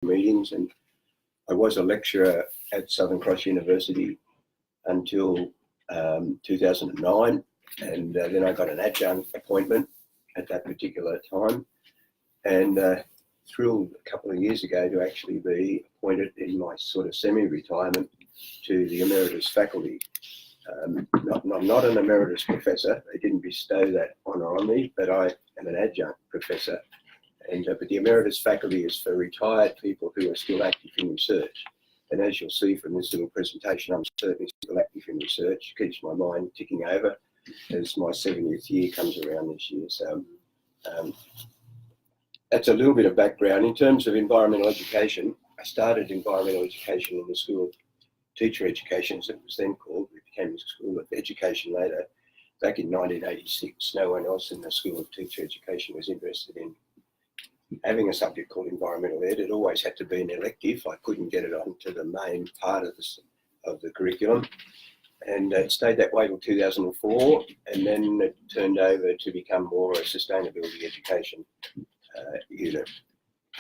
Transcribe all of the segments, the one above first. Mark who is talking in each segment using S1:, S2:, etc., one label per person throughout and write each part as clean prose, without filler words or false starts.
S1: meetings, and I was a lecturer at Southern Cross University until 2009, and then I got an adjunct appointment at that particular time, and thrilled a couple of years ago to actually be appointed in my sort of semi-retirement to the Emeritus faculty. I'm not an Emeritus professor. They didn't bestow that honour on me, but I am an adjunct professor. And but the Emeritus faculty is for retired people who are still active in research. And as you'll see from this little presentation, I'm certainly still active in research. It keeps my mind ticking over as my 70th year comes around this year. So that's a little bit of background. In terms of environmental education, I started environmental education in the School of Teacher Education, as it was then called. It became the School of Education later, back in 1986. No one else in the School of Teacher Education was interested in having a subject called environmental ed. It always had to be an elective. I couldn't get it onto the main part of the curriculum. And it stayed that way till 2004, and then it turned over to become more a sustainability education unit.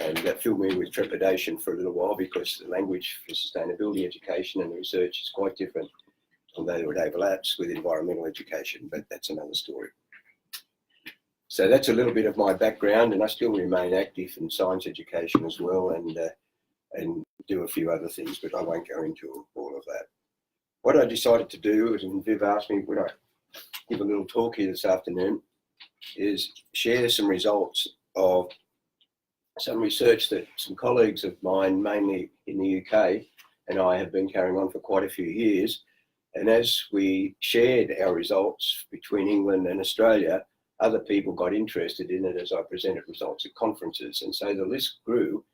S1: And that filled me with trepidation for a little while, because the language for sustainability education and research is quite different, although it overlaps with environmental education, but that's another story. So that's a little bit of my background, and I still remain active in science education as well, and do a few other things, but I won't go into all of that. What I decided to do, and Viv asked me, would I give a little talk here this afternoon, is share some results of some research that some colleagues of mine, mainly in the UK, and I have been carrying on for quite a few years. And as we shared our results between England and Australia, other people got interested in it as I presented results at conferences. And so the list grew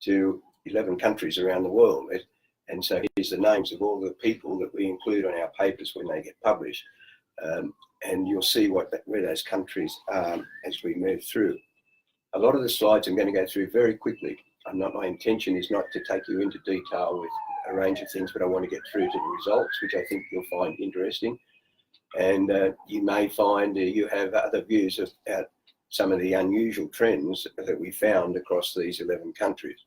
S1: to 11 countries around the world. And so here's the names of all the people that we include on our papers when they get published. And you'll see where those countries are as we move through. A lot of the slides I'm going to go through very quickly. My intention is not to take you into detail with a range of things, but I want to get through to the results, which I think you'll find interesting. And you may find you have other views about some of the unusual trends that we found across these 11 countries.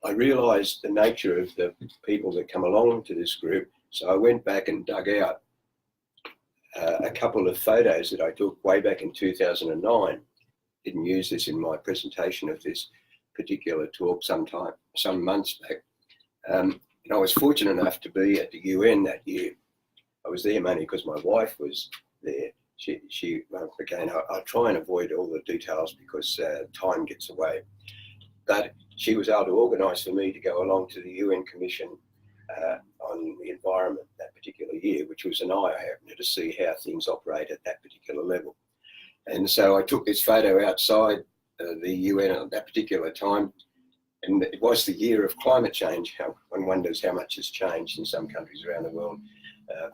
S1: I realised the nature of the people that come along to this group, so I went back and dug out a couple of photos that I took way back in 2009. Didn't use this in my presentation of this particular talk some months back. And I was fortunate enough to be at the UN that year. I was there mainly because my wife was there. Again, I try and avoid all the details because time gets away. But she was able to organise for me to go along to the UN Commission on the environment that particular year, which was an eye-opener to see how things operate at that particular level. And so I took this photo outside the UN at that particular time, and it was the year of climate change. One wonders how much has changed in some countries around the world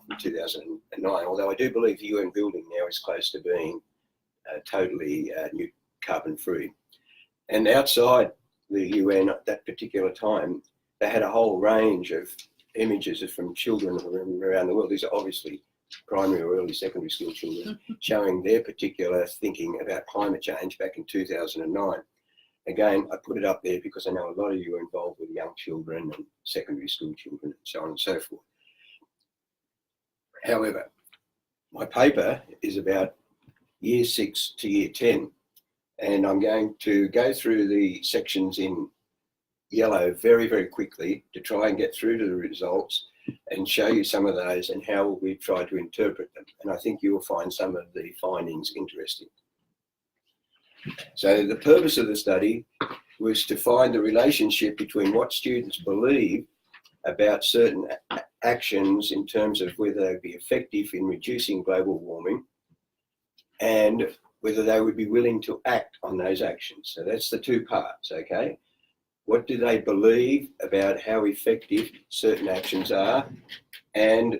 S1: from 2009, although I do believe the UN building now is close to being totally new carbon-free. And outside the UN at that particular time, they had a whole range of images from children around the world. These are obviously primary or early secondary school children, showing their particular thinking about climate change back in 2009. Again, I put it up there because I know a lot of you are involved with young children and secondary school children and so on and so forth. However, my paper is about year 6 to year 10, and I'm going to go through the sections in yellow very, very quickly to try and get through to the results and show you some of those and how we try to interpret them. And I think you will find some of the findings interesting. So the purpose of the study was to find the relationship between what students believe about certain actions in terms of whether they would be effective in reducing global warming and whether they would be willing to act on those actions. So that's the two parts, okay? What do they believe about how effective certain actions are, and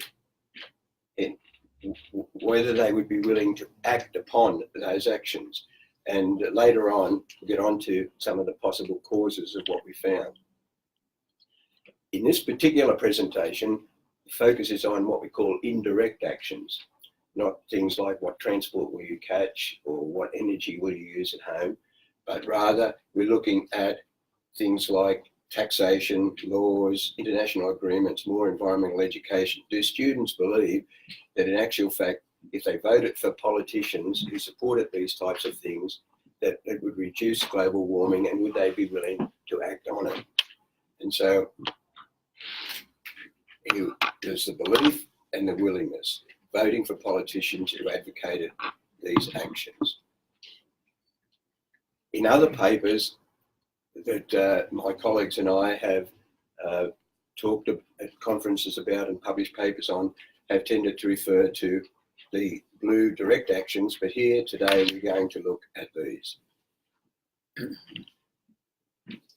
S1: whether they would be willing to act upon those actions. And later on, we'll get on to some of the possible causes of what we found. In this particular presentation, the focus is on what we call indirect actions, not things like what transport will you catch or what energy will you use at home, but rather we're looking at things like taxation, laws, international agreements, more environmental education? Do students believe that in actual fact, if they voted for politicians who supported these types of things, that it would reduce global warming, and would they be willing to act on it? And so there's the belief and the willingness, voting for politicians who advocated these actions. In other papers that my colleagues and I have talked at conferences about and published papers on, have tended to refer to the blue direct actions, but here today we're going to look at these.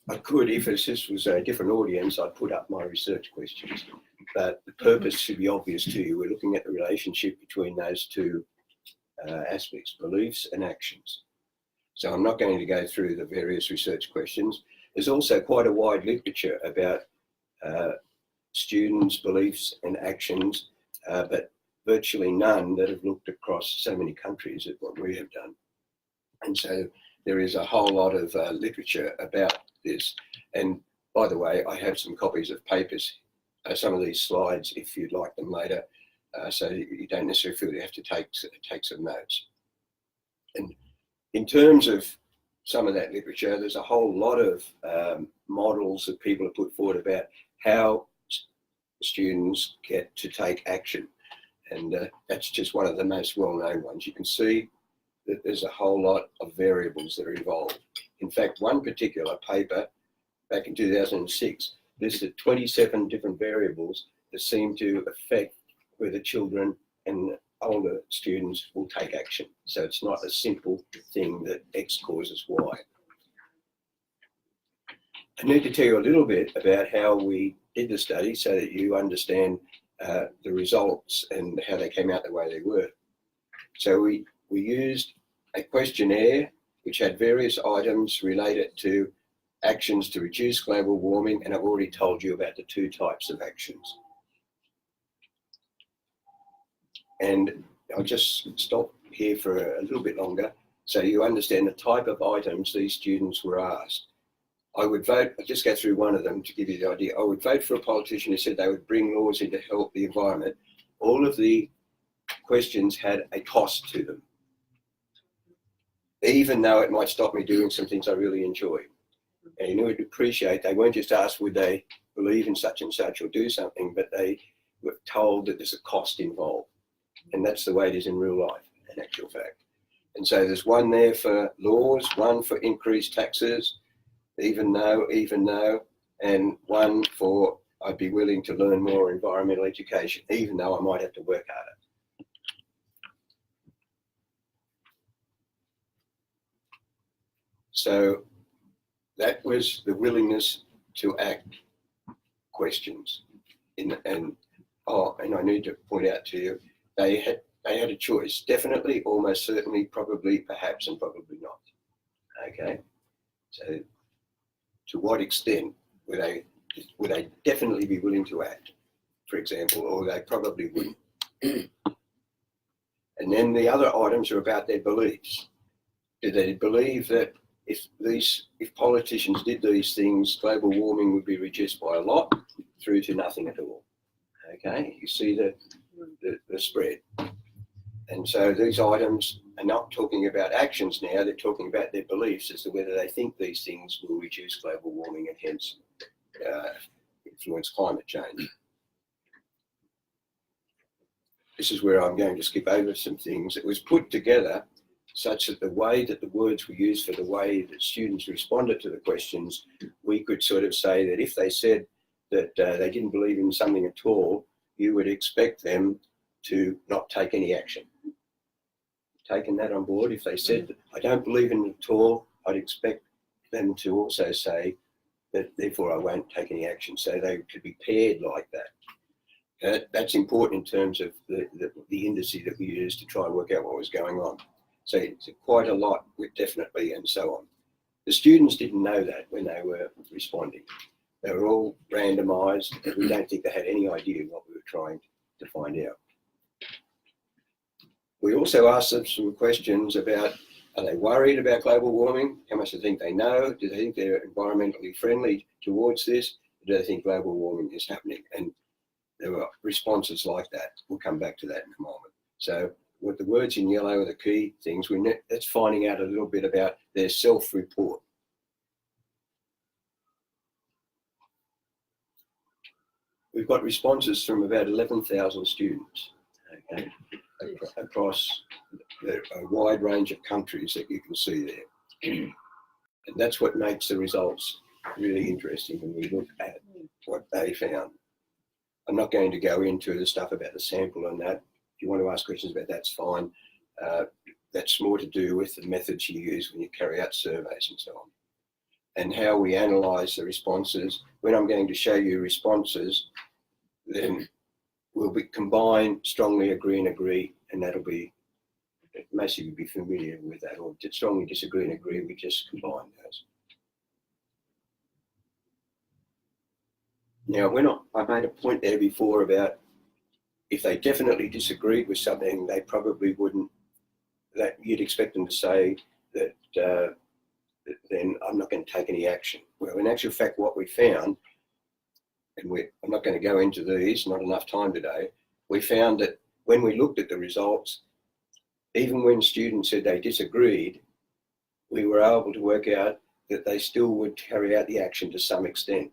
S1: I could, if this was a different audience, I'd put up my research questions, but the purpose should be obvious to you. We're looking at the relationship between those two aspects, beliefs and actions. So I'm not going to go through the various research questions. There's also quite a wide literature about students' beliefs and actions, but virtually none that have looked across so many countries as what we have done. And so there is a whole lot of literature about this. And by the way, I have some copies of papers, some of these slides, if you'd like them later, so you don't necessarily feel you have to take some notes. And in terms of some of that literature, there's a whole lot of models that people have put forward about how students get to take action. And that's just one of the most well-known ones. You can see that there's a whole lot of variables that are involved. In fact, one particular paper back in 2006 listed 27 different variables that seem to affect whether children and older students will take action. So it's not a simple thing that X causes Y. I need to tell you a little bit about how we did the study so that you understand the results and how they came out the way they were. So we used a questionnaire which had various items related to actions to reduce global warming, and I've already told you about the two types of actions. And I'll just stop here for a little bit longer so you understand the type of items these students were asked. I would vote, I'll just go through one of them to give you the idea. I would vote for a politician who said they would bring laws in to help the environment. All of the questions had a cost to them, even though it might stop me doing some things I really enjoy. And you would appreciate they weren't just asked would they believe in such and such or do something, but they were told that there's a cost involved. And that's the way it is in real life, in actual fact. And so there's one there for laws, one for increased taxes, even though, and one for I'd be willing to learn more environmental education, even though I might have to work harder. So that was the willingness to act questions. And I need to point out to you, they had a choice, definitely, almost certainly, probably, perhaps, and probably not. Okay, so to what extent would they definitely be willing to act, for example, or they probably wouldn't. And then the other items are about their beliefs. Do they believe that if politicians did these things, global warming would be reduced by a lot through to nothing at all? Okay, you see the spread. And so these items are not talking about actions now, they're talking about their beliefs as to whether they think these things will reduce global warming and hence influence climate change. This is where I'm going to skip over some things. It was put together such that the way that the words were used for the way that students responded to the questions, we could sort of say that if they said that they didn't believe in something at all, you would expect them to not take any action. Taking that on board, if they said, I don't believe in it at all, I'd expect them to also say that therefore I won't take any action. So they could be paired like that. That's important in terms of the indices that we use to try and work out what was going on. So it's quite a lot with definitely and so on. The students didn't know that when they were responding. They were all randomised, and we don't think they had any idea what we were trying to find out. We also asked them some questions about Are they worried about global warming? How much do they think they know? Do they think they're environmentally friendly towards this? Or do they think global warming is happening? And there were responses like that. We'll come back to that in a moment. So with the words in yellow are the key things. That's finding out a little bit about their self-report. We've got responses from about 11,000 students, okay, across a wide range of countries that you can see there. And that's what makes the results really interesting when we look at what they found. I'm not going to go into the stuff about the sample and that. If you want to ask questions about that, that's fine. That's more to do with the methods you use when you carry out surveys and so on. And how we analyse the responses. When I'm going to show you responses, then we'll combine strongly agree and agree, and that'll be, most of you will be familiar with that, or strongly disagree and agree, we just combine those. Now, I made a point there before about if they definitely disagreed with something, they probably wouldn't, that you'd expect them to say that then I'm not going to take any action. Well, in actual fact, what we found, and I'm not going to go into these, not enough time today, we found that when we looked at the results, even when students said they disagreed, we were able to work out that they still would carry out the action to some extent.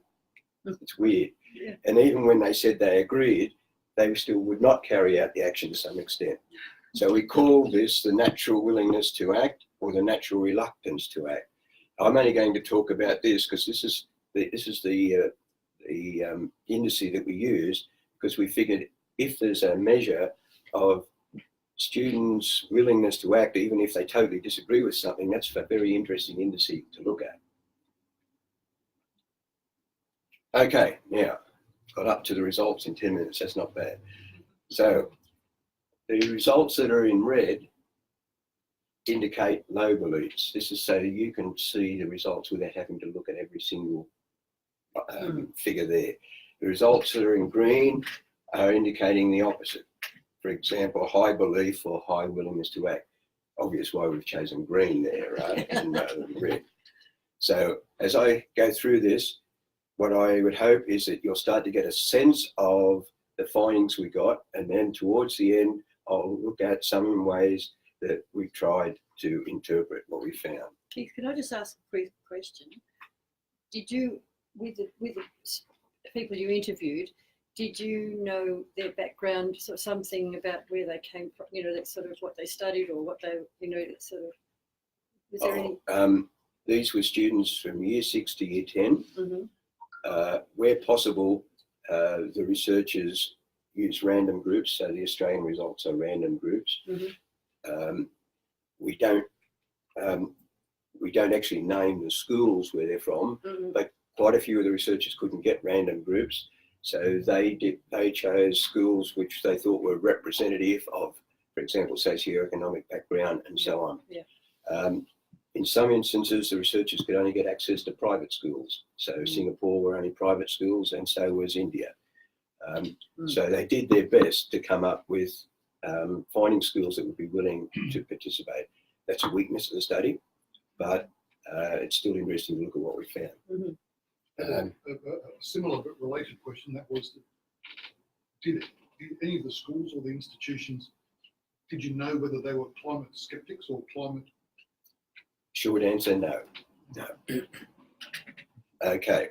S1: It's weird. Yeah. And even when they said they agreed, they still would not carry out the action to some extent. So we call this the natural willingness to act, or the natural reluctance to act. I'm only going to talk about this because this is the indice that we use, because we figured if there's a measure of students' willingness to act, even if they totally disagree with something, that's a very interesting indice to look at. Okay, now, got up to the results in 10 minutes, that's not bad. So, the results that are in red indicate low beliefs. This is so you can see the results without having to look at every single figure there. The results that are in green are indicating the opposite. For example, high belief or high willingness to act. Obvious why we've chosen green there, right? And red. So as I go through this, what I would hope is that you'll start to get a sense of the findings we got, and then towards the end, I'll look at some ways that we've tried to interpret what we found.
S2: Keith, can I just ask a quick question? Did you, with the people you interviewed, did you know their background, sort of something about where they came from, that sort of what they studied or what they, that sort of, was there any?
S1: These were students from year 6 to year 10.
S2: Mm-hmm.
S1: Where possible, the researchers use random groups, so the Australian results are random groups. Mm-hmm. We don't actually name the schools where they're from, mm-hmm. but quite a few of the researchers couldn't get random groups, so they chose schools which they thought were representative of, for example, socioeconomic background and so on. Yeah. In some instances, the researchers could only get access to private schools. So Singapore were only private schools, and so was India. So they did their best to come up with finding schools that would be willing to participate. That's a weakness of the study, but it's still interesting to look at what we found.
S3: Mm-hmm. A similar but related question, that was, did any of the schools or the institutions, did you know whether they were climate skeptics or climate?
S1: Short answer, no. No. Okay.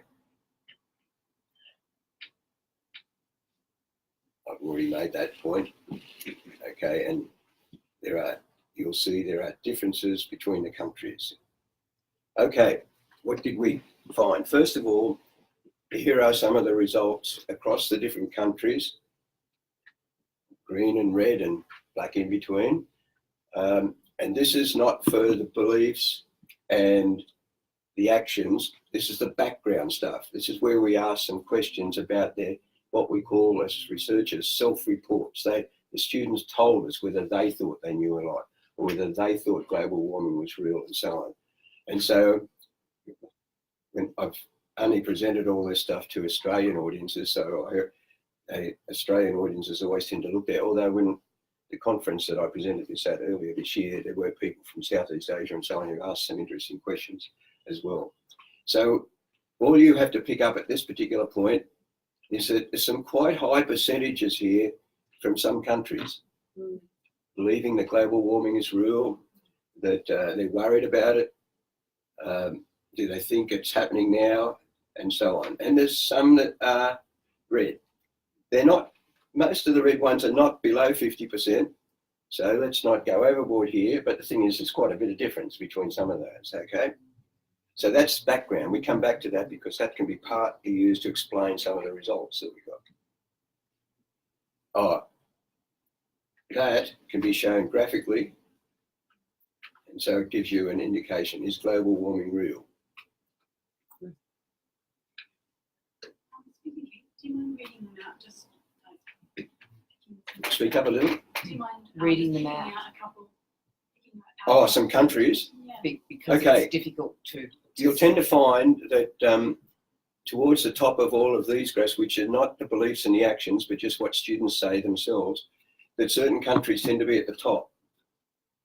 S1: I've already made that point. Okay, and you'll see there are differences between the countries. Okay, what did we find? First of all, here are some of the results across the different countries, green and red and black in between. And this is not for the beliefs and the actions. This is the background stuff. This is where we ask some questions about what we call as researchers self-reports. The students told us whether they thought they knew a lot, or whether they thought global warming was real, and so on. And so when I've only presented all this stuff to Australian audiences, so Australian audiences always tend to look there, although when the conference that I presented this at earlier this year, there were people from Southeast Asia and so on who asked some interesting questions as well. So all you have to pick up at this particular point is that there's some quite high percentages here from some countries believing that global warming is real, that they're worried about it, do they think it's happening now, and so on. And there's some that are red. They're not, most of the red ones are not below 50%, so let's not go overboard here, but the thing is there's quite a bit of difference between some of those, okay? So that's background. We come back to that because that can be partly used to explain some of the results that we got. Oh, that can be shown graphically, and so it gives you an indication, is global warming real?
S4: Do you mind reading them out? Just
S1: Speak up a little.
S4: do you mind
S5: Reading
S4: just
S5: them
S4: picking
S5: out.
S4: a couple?
S1: Oh, some countries.
S4: Yeah.
S5: Because
S1: Okay.
S5: it's difficult to.
S1: You'll tend to find that towards the top of all of these graphs, which are not the beliefs and the actions, but just what students say themselves, that certain countries tend to be at the top.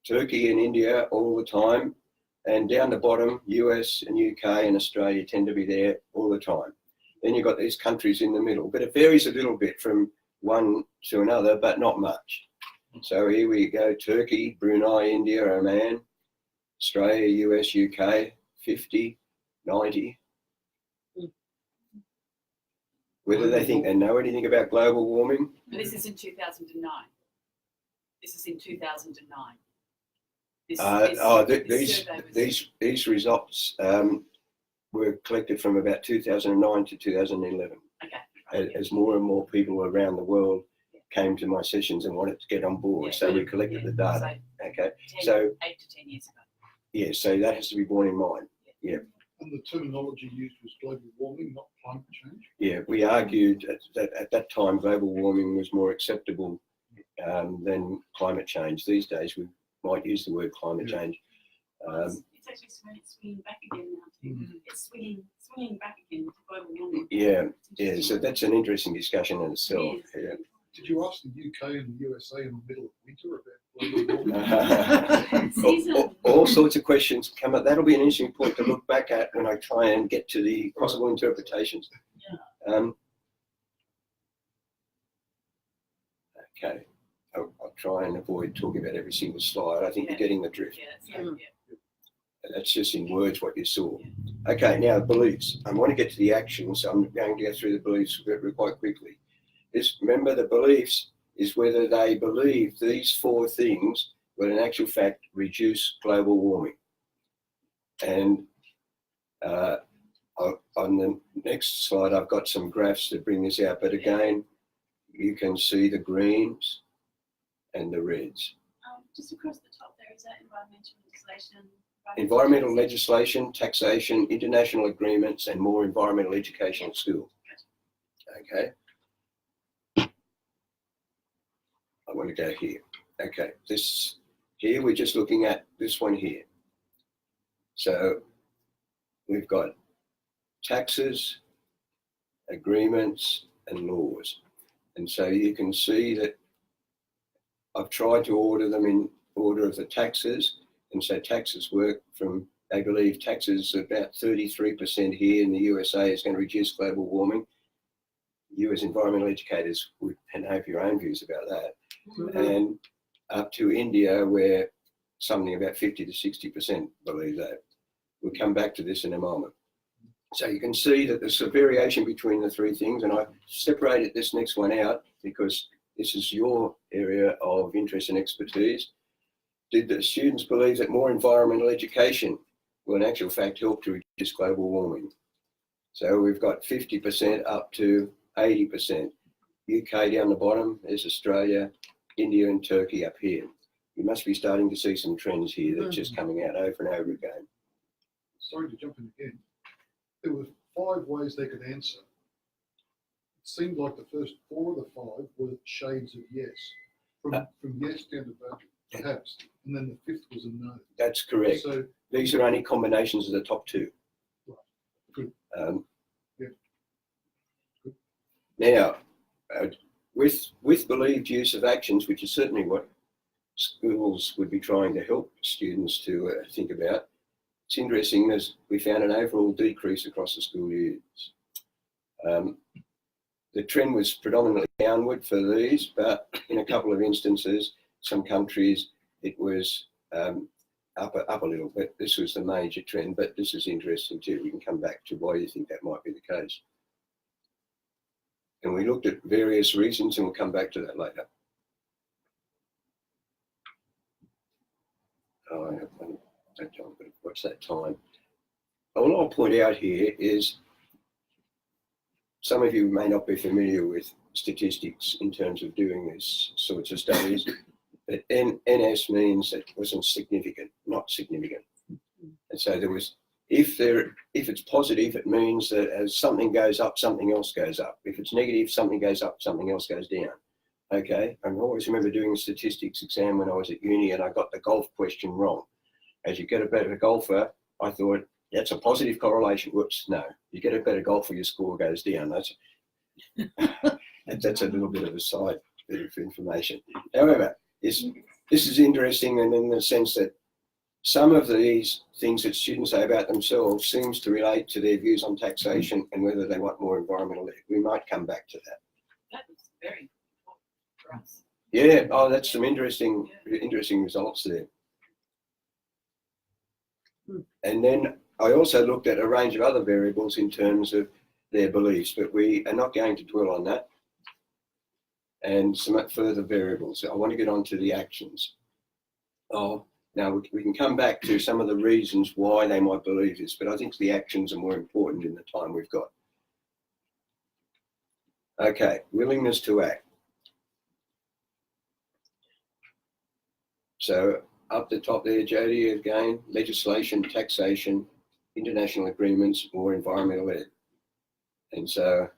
S1: Turkey and India all the time, and down the bottom, US and UK and Australia tend to be there all the time. Then you've got these countries in the middle, but it varies a little bit from one to another, but not much. So here we go, Turkey, Brunei, India, Oman, Australia, US, UK, 50, 90. Whether they think they know anything about global warming,
S6: This is in 2009. This is in 2009. This survey was-
S1: these results were collected from about 2009 to 2011.
S6: Okay.
S1: As more and more people around the world came to my sessions and wanted to get on board,
S6: Yeah.
S1: so we collected the data. Okay, so
S6: 8 to 10 years ago.
S1: yeah, so that has to be borne in mind.
S3: And the terminology used was global warming, not climate change.
S1: Yeah, we argued that at that time global warming was more acceptable than climate change. These days we might use the word climate change.
S4: It's actually swinging back again now too. It's swinging back again to global warming.
S1: Yeah,
S4: It's
S1: yeah. So
S4: interesting.
S1: that's an interesting discussion in itself.
S4: It is.
S1: Yeah.
S3: Did you ask the UK and the USA in the middle of winter about global warming?
S4: Season.
S1: all sorts of questions come up. That'll be an interesting point to look back at when I try and get to the possible interpretations. Okay, I'll try and avoid talking about every single slide. I think you're getting the drift.
S6: Yeah, that's right. Yeah.
S1: That's just in words what you saw. Okay, now beliefs. I want to get to the actions, so I'm going to go through the beliefs quite quickly. Remember, the beliefs is whether they believe these four things will in actual fact reduce global warming. And on the next slide, I've got some graphs to bring this out, but again, you can see the greens and the reds.
S4: Just across the top there, is that environmental legislation?
S1: Environmental legislation, taxation, international agreements, and more environmental education at school. Okay. I want to go here. Okay, here we're just looking at this one here. So we've got taxes, agreements, and laws. And so you can see that I've tried to order them in order of the taxes. And so taxes work from, they believe taxes about 33% here in the USA is going to reduce global warming. You as environmental educators would have your own views about that. And up to India, where something about 50 to 60% believe that. We'll come back to this in a moment. So you can see that there's a variation between the three things, and I separated this next one out because this is your area of interest and expertise. Did the students believe that more environmental education will in actual fact help to reduce global warming? So we've got 50% up to 80%. UK down the bottom, there's Australia, India and Turkey up here. You must be starting to see some trends here that's just coming out over and over again.
S3: Sorry to jump in again. There were 5 ways they could answer. It seemed like the first 4 of the 5 were shades of yes. From yes down to perhaps. And then the 5th was a no.
S1: That's correct.
S3: So
S1: These are only combinations of the top 2.
S3: good. Yeah. Good.
S1: Now, with believed use of actions, which is certainly what schools would be trying to help students to think about. It's interesting as we found an overall decrease across the school years. The trend was predominantly downward for these, but in a couple of instances, some countries, it was up a little bit. This was the major trend, but this is interesting too. We can come back to why you think that might be the case. And we looked at various reasons, and we'll come back to that later. Oh, I have plenty of time, but what's that time? All I'll point out here is some of you may not be familiar with statistics in terms of doing these sorts of studies, but NS means it wasn't significant, not significant. And so there was, if it's positive, it means that as something goes up, something else goes up. If it's negative, something goes up, something else goes down. Okay, I always remember doing a statistics exam when I was at uni, and I got the golf question wrong. As you get a better golfer, I thought, that's a positive correlation. Whoops, no. You get a better golfer, your score goes down. That's a little bit of a side bit of information. However, this is interesting, and in the sense that some of these things that students say about themselves seems to relate to their views on taxation and whether they want more environmental aid. We might come back to that.
S6: That was very important for us.
S1: Yeah, oh, that's some interesting results there. And then I also looked at a range of other variables in terms of their beliefs, but we are not going to dwell on that. And some further variables. I want to get on to the actions. Oh, now we can come back to some of the reasons why they might believe this, but I think the actions are more important in the time we've got. Okay, willingness to act. So up the top there, Jody, again, legislation, taxation, international agreements, or environmental aid. And so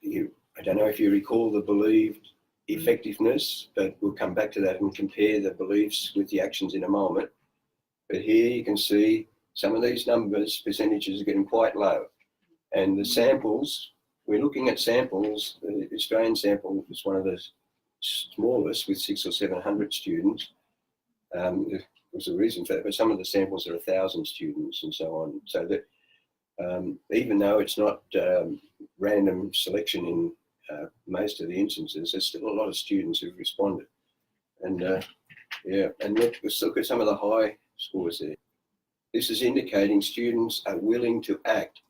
S1: I don't know if you recall the believed effectiveness, but we'll come back to that and compare the beliefs with the actions in a moment. But here you can see some of these numbers, percentages are getting quite low. And the samples, we're looking at samples, the Australian sample is one of the smallest with 600 or 700 students. There was a reason for that, but some of the samples are 1,000 students and so on. So that even though it's not random selection in most of the instances, there's still a lot of students who've responded. And yeah, and let's look at some of the high scores there. This is indicating students are willing to act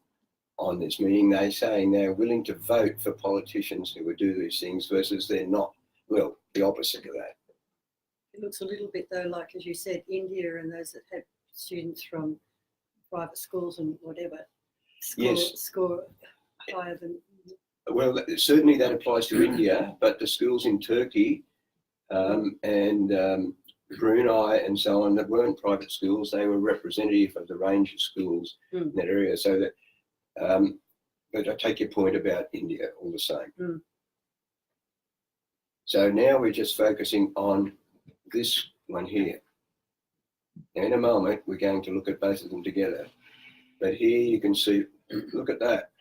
S1: on this, meaning they're saying they're willing to vote for politicians who would do these things versus they're not. Well, the opposite of that.
S2: It looks a little bit though, like as you said, India and those that have students from private schools and whatever score higher than.
S1: Well, certainly that applies to India, but the schools in Turkey and Brunei and so on that weren't private schools, they were representative of the range of schools in that area. So that, but I take your point about India all the same. So now we're just focusing on this one here. Now in a moment, we're going to look at both of them together. But here you can see, look at that.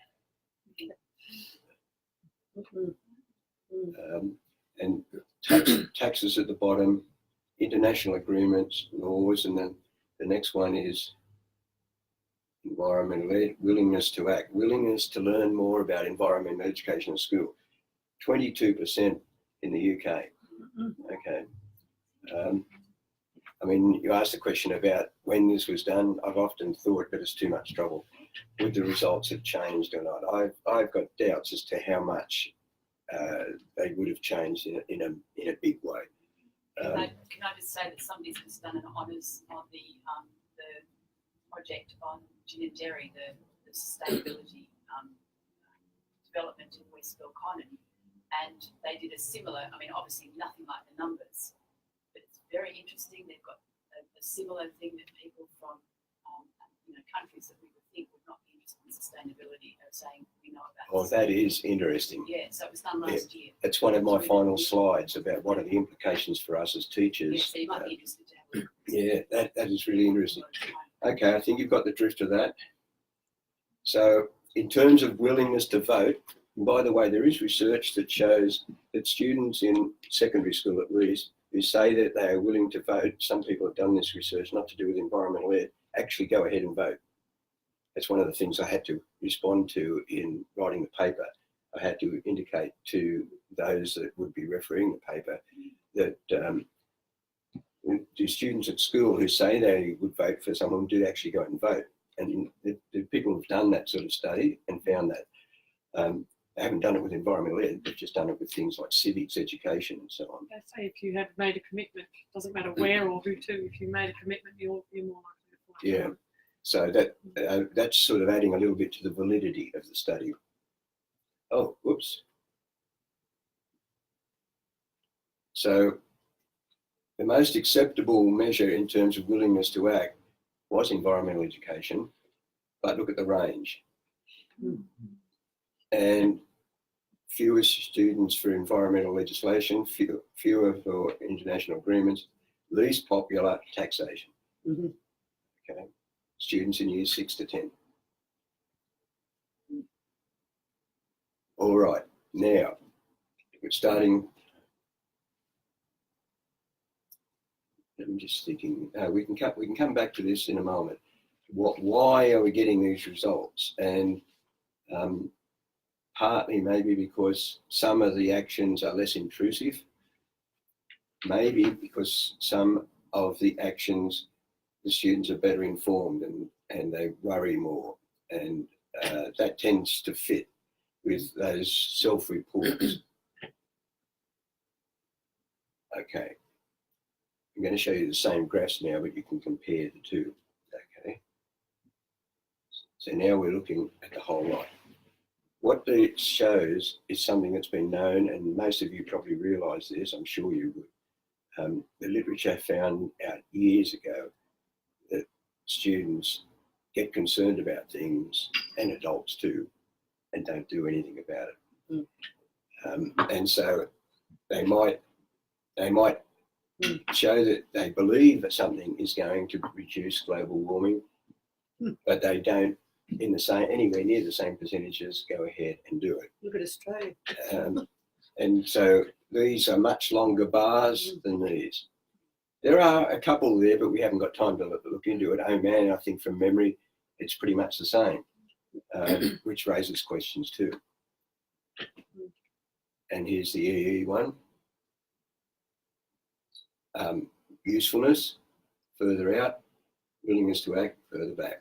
S1: And taxes at the bottom, international agreements, laws, and then the next one is environmental aid, willingness to act, willingness to learn more about environmental education in school. 22% in the UK. Okay. I mean, you asked the question about when this was done. I've often thought that it's too much trouble. Would the results have changed or not? I've got doubts as to how much they would have changed in a big way.
S6: Can I just say that somebody's just done an honours on the project on gin and dairy, the sustainability development in Westville Colony, and they did a similar. I mean, obviously nothing like the numbers, but it's very interesting. They've got a similar thing that people from countries that we would think would not be interested in sustainability are saying we know about.
S1: Oh, that is interesting.
S6: Yeah, so it was done last year.
S1: It's one of my final slides about what are the implications for us as teachers.
S6: Yes, so you might be interested to have a look.
S1: Yeah, that is really interesting. Okay, I think you've got the drift of that. So in terms of willingness to vote, and by the way, there is research that shows that students in secondary school at least who say that they are willing to vote, some people have done this research, not to do with environmental ed, actually go ahead and vote. That's one of the things I had to respond to in writing the paper. I had to indicate to those that would be refereeing the paper that do students at school who say they would vote for someone do actually go out and vote. And the people who've done that sort of study and found that they haven't done it with environmental ed, they've just done it with things like civics, education and so on.
S5: They say if you have made a commitment, doesn't matter where or who to, if you made a commitment, you're more likely to find
S1: Yeah. So that's sort of adding a little bit to the validity of the study. Oh, whoops. So the most acceptable measure in terms of willingness to act was environmental education, but look at the range. And fewer students for environmental legislation, fewer for international agreements, least popular taxation. Okay, students in years 6 to 10. All right, now we're starting. I'm just thinking we can come back to this in a moment. Why are we getting these results? And partly maybe because some of the actions are less intrusive. Maybe because some of the actions the students are better informed and they worry more, and that tends to fit with those self-reports. Okay. I'm going to show you the same graphs now, but you can compare the two. Okay. So now we're looking at the whole lot. What it shows is something that's been known, and most of you probably realise this, I'm sure you would. The literature found out years ago that students get concerned about things, and adults too, and don't do anything about it. And so they might show that they believe that something is going to reduce global warming, but they don't, in the same anywhere near the same percentages, go ahead and do it.
S2: Look at Australia.
S1: And so these are much longer bars than these. There are a couple there, but we haven't got time to look into it. Oh man, I think from memory, it's pretty much the same, which raises questions too. And here's the EE one. Usefulness, further out. Willingness to act, further back.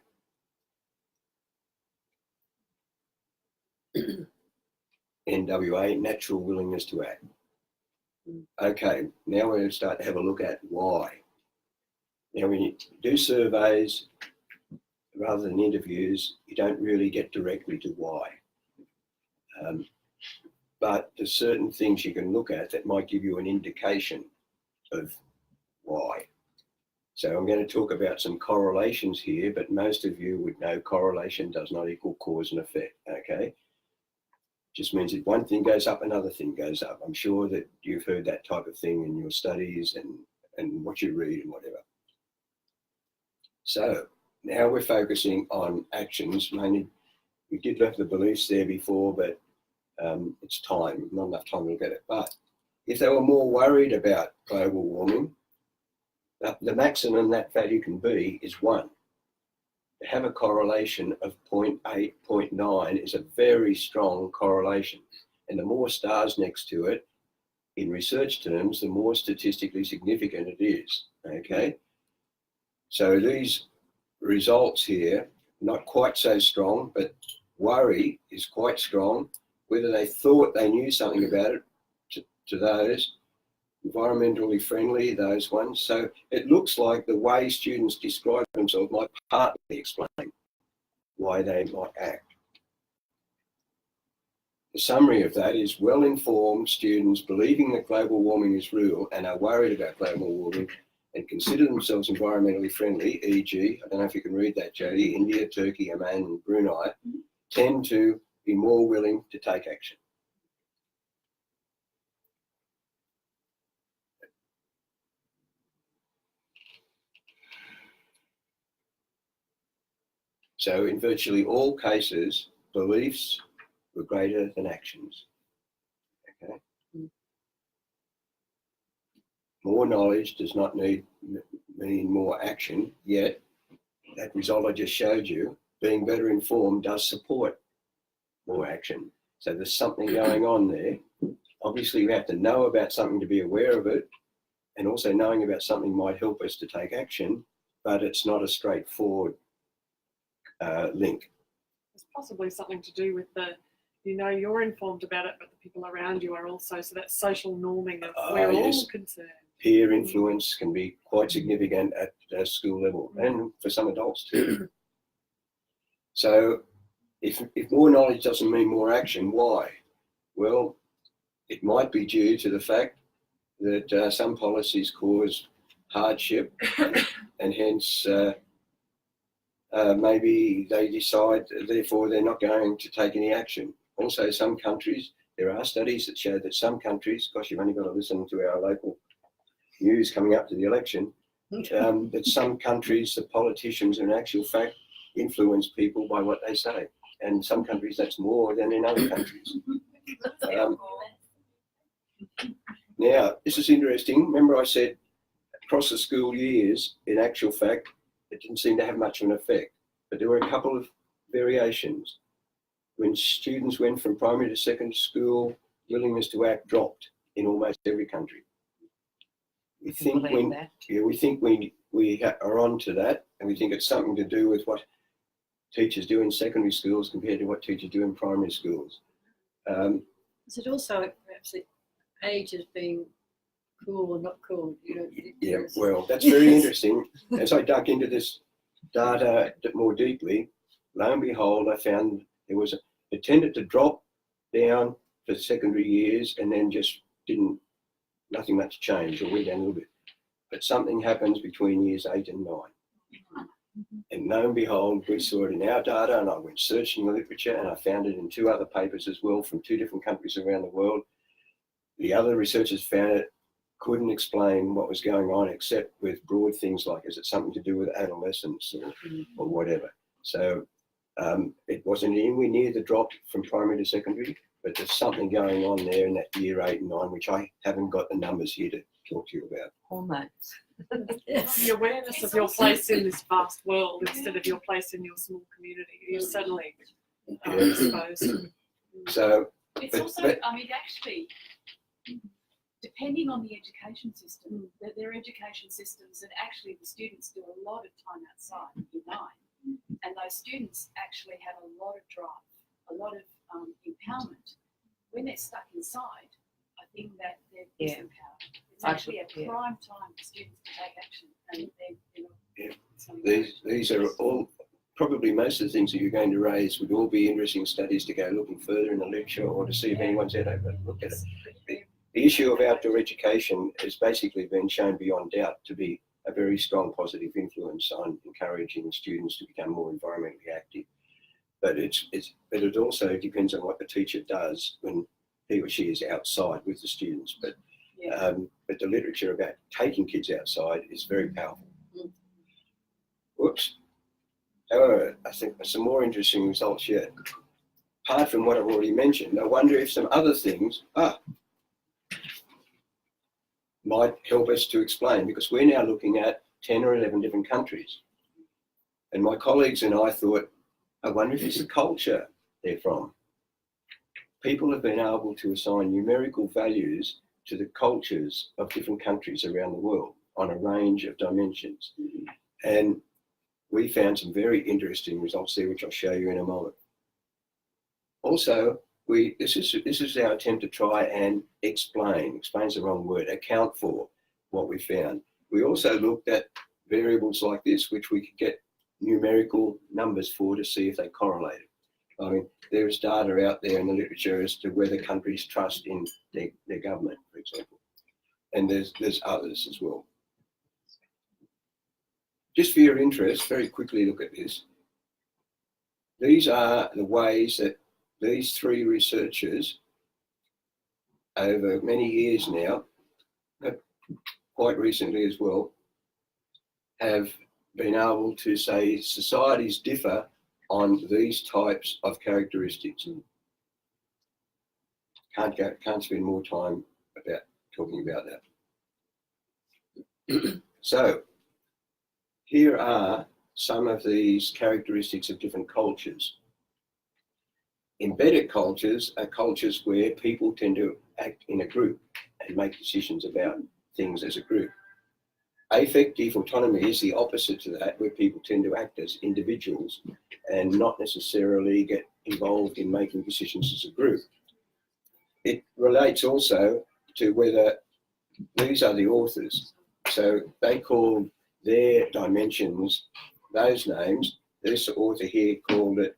S1: NWA, natural willingness to act. Okay, now we're going to start to have a look at why. Now, when you do surveys rather than interviews, you don't really get directly to why. But there's certain things you can look at that might give you an indication of why. So I'm going to talk about some correlations here, but most of you would know correlation does not equal cause and effect, okay? Just means if one thing goes up, another thing goes up. I'm sure that you've heard that type of thing in your studies and what you read and whatever. So now we're focusing on actions. Mainly, we did have the beliefs there before, but it's time, not enough time to look at it. But if they were more worried about global warming, the maximum that value can be is 1. To have a correlation of 0.8, 0.9 is a very strong correlation. And the more stars next to it, in research terms, the more statistically significant it is, okay? So these results here, not quite so strong, but worry is quite strong. Whether they thought they knew something about it, to those, environmentally friendly, those ones. So it looks like the way students describe themselves might partly explain why they might act. The summary of that is well-informed students believing that global warming is real and are worried about global warming and consider themselves environmentally friendly, e.g., I don't know if you can read that, Jodie, India, Turkey, Oman, and Brunei, tend to be more willing to take action. So in virtually all cases, beliefs were greater than actions. Okay. more knowledge does not mean more action, yet that result I just showed you, being better informed does support more action. So there's something going on there. Obviously, we have to know about something to be aware of it, and also knowing about something might help us to take action, but it's not a straightforward link.
S5: There's possibly something to do with you're informed about it, but the people around you are also, so that social norming of we're
S1: Yes.
S5: all concerned.
S1: Peer influence can be quite significant at the school level, and for some adults too. So if more knowledge doesn't mean more action, why? Well, it might be due to the fact that some policies cause hardship, and hence maybe they decide, therefore, they're not going to take any action. Also, some countries, there are studies that show that some countries, gosh, you've only got to listen to our local news coming up to the election, that some countries, the politicians, in actual fact, influence people by what they say. And some countries, that's more than in other countries. Now, this is interesting. Remember I said across the school years, in actual fact, it didn't seem to have much of an effect. But there were a couple of variations. When students went from primary to secondary school, willingness to act dropped in almost every country. We think we are on to that, and we think it's something to do with what teachers do in secondary schools compared to what teachers do in primary schools.
S2: Is it also perhaps the age as being cool or not cool?
S1: Yeah, well, that's very interesting. As I dug into this data more deeply, lo and behold, I found it tended to drop down for secondary years and then just nothing much changed, or went down a little bit. But something happens between years 8 and 9. And lo and behold, we saw it in our data, and I went searching the literature, and I found it in 2 other papers as well from 2 different countries around the world. The other researchers found it, couldn't explain what was going on except with broad things like, is it something to do with adolescence or whatever? So it wasn't anywhere near the drop from primary to secondary, but there's something going on there in that year 8 and 9, which I haven't got the numbers here to talk to you about.
S7: Hormones.
S5: The awareness of your place in this vast world instead of your place in your small community, you're suddenly exposed.
S1: So,
S6: It's also, I mean, actually, depending on the education system, their education systems, and actually the students do a lot of time outside in 9, and those students actually have a lot of drive, a lot of empowerment. When they're stuck inside, I think that they're disempowered. It's actually a prime time for students to take action, and
S1: these are all, probably most of the things that you're going to raise would all be interesting studies to go looking further in the literature, or to see if anyone's ever looked at it. The issue of outdoor education has basically been shown beyond doubt to be a very strong positive influence on encouraging students to become more environmentally active. But it also depends on what the teacher does when he or she is outside with the students. But the literature about taking kids outside is very powerful. Whoops. However, I think there's some more interesting results yet. Apart from what I've already mentioned, I wonder if some other things might help us to explain, because we're now looking at 10 or 11 different countries. And my colleagues and I thought, I wonder if it's the culture they're from. People have been able to assign numerical values to the cultures of different countries around the world on a range of dimensions. And we found some very interesting results there, which I'll show you in a moment. Also, this is our attempt to try and explain's the wrong word, account for what we found. We also looked at variables like this, which we could get numerical numbers for to see if they correlated. I mean, there's data out there in the literature as to whether countries trust in their government, for example. And there's others as well. Just for your interest, very quickly look at this. These are the ways that these 3 researchers, over many years now, quite recently as well, have been able to say societies differ on these types of characteristics. Can't spend more time about talking about that. So here are some of these characteristics of different cultures. Embedded cultures are cultures where people tend to act in a group and make decisions about things as a group. Affective autonomy is the opposite to that, where people tend to act as individuals and not necessarily get involved in making decisions as a group. It relates also to whether these are the authors. So they called their dimensions those names. This author here called it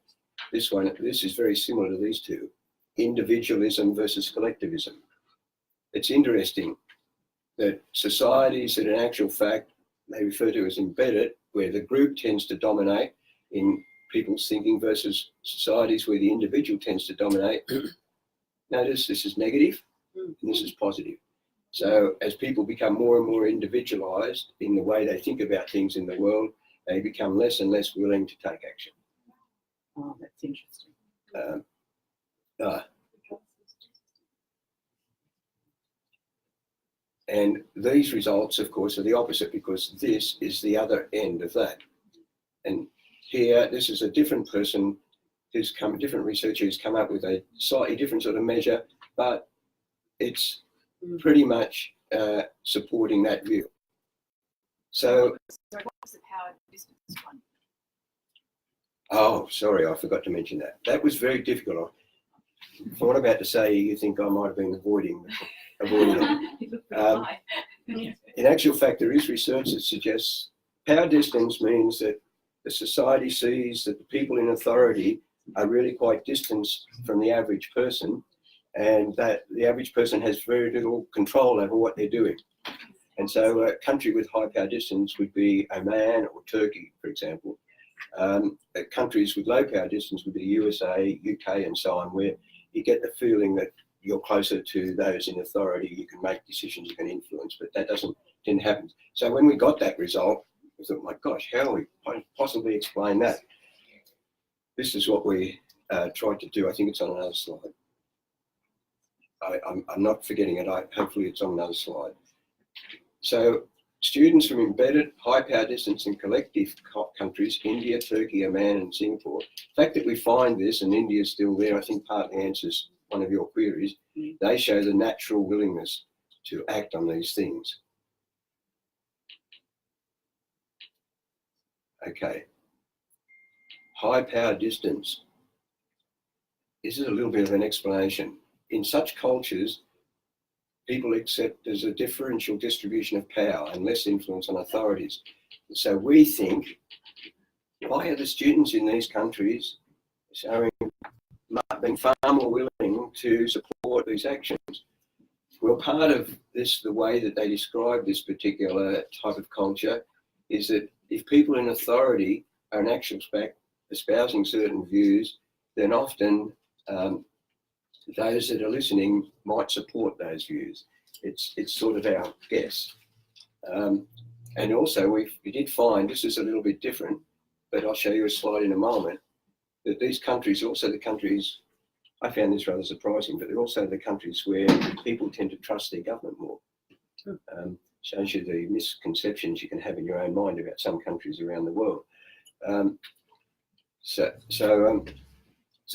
S1: this one. This is very similar to these two: individualism versus collectivism. It's interesting that societies that in actual fact they refer to as embedded, where the group tends to dominate in people's thinking, versus societies where the individual tends to dominate. Notice this is negative and this is positive. So as people become more and more individualized in the way they think about things in the world, they become less and less willing to take action.
S6: Oh, that's interesting.
S1: And these results, of course, are the opposite, because this is the other end of that. And here, this is a different person who's come, a different researcher who's come up with a slightly different sort of measure, but it's pretty much supporting that view. So
S6: what was the power distance one?
S1: Oh, sorry, I forgot to mention that. That was very difficult. For what I'm about to say, you think I might have been avoiding it. In actual fact, there is research that suggests power distance means that the society sees that the people in authority are really quite distant from the average person, and that the average person has very little control over what they're doing. And so a country with high power distance would be Oman or Turkey, for example. Countries with low power distance would be USA, UK, and so on, where you get the feeling that you're closer to those in authority, you can make decisions, you can influence, but that didn't happen. So when we got that result, we thought, my gosh, how will we possibly explain that? This is what we tried to do. I think it's on another slide. I'm not forgetting it. Hopefully it's on another slide. So students from embedded, high power distance and collective countries, India, Turkey, Oman and Singapore. The fact that we find this, and India is still there, I think partly answers one of your queries. They show the natural willingness to act on these things. Okay. High power distance. This is a little bit of an explanation. In such cultures, people accept there's a differential distribution of power and less influence on authorities. So we think, why are the students in these countries being far more willing to support these actions? Well, part of this, the way that they describe this particular type of culture, is that if people in authority are in actual fact espousing certain views, then often those that are listening might support those views. It's sort of our guess. And also we did find, this is a little bit different, but I'll show you a slide in a moment, that these countries, also the countries, I found this rather surprising, but they're also the countries where people tend to trust their government more. Shows you the misconceptions you can have in your own mind about some countries around the world. So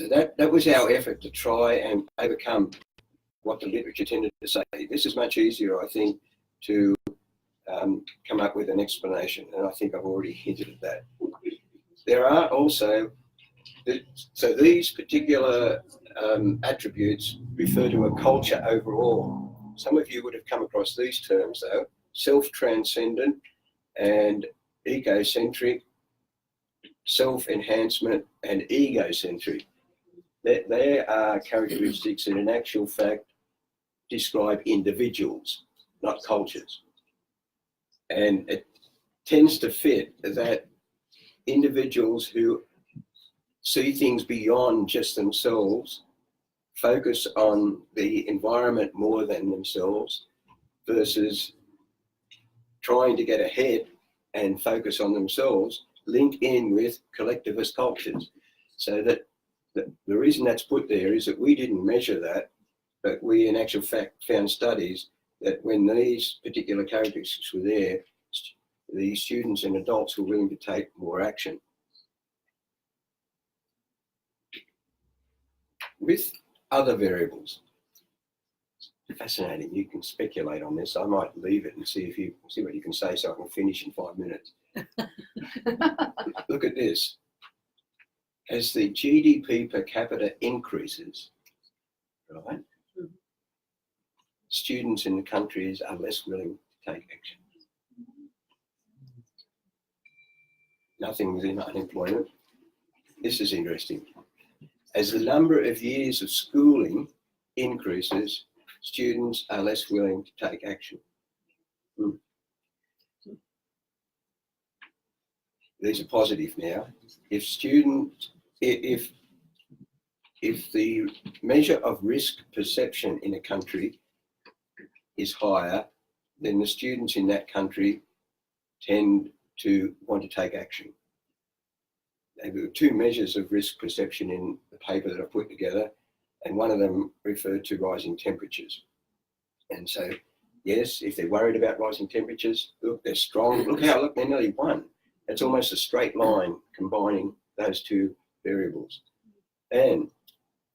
S1: that was our effort to try and overcome what the literature tended to say. This is much easier, I think, to come up with an explanation, and I think I've already hinted at that. There are also, so these particular attributes refer to a culture overall. Some of you would have come across these terms though: self-transcendent and egocentric, self-enhancement and egocentric. There are characteristics that in actual fact describe individuals, not cultures. And it tends to fit that individuals who see things beyond just themselves, focus on the environment more than themselves, versus trying to get ahead and focus on themselves, link in with collectivist cultures. So that the reason that's put there is that we didn't measure that, but we in actual fact found studies that when these particular characteristics were there, the students and adults were willing to take more action. With other variables, fascinating. You can speculate on this. I might leave it and see what you can say, so I can finish in 5 minutes. Look at this. As the GDP per capita increases, right, students in the countries are less willing to take action. Nothing within unemployment. This is interesting. As the number of years of schooling increases, students are less willing to take action. These are positive now. If the measure of risk perception in a country is higher, then the students in that country tend to want to take action. There were 2 measures of risk perception in the paper that I put together, and one of them referred to rising temperatures. And so, yes, if they're worried about rising temperatures, look, they're strong. Look, they're nearly 1. It's almost a straight line combining those 2 variables. And,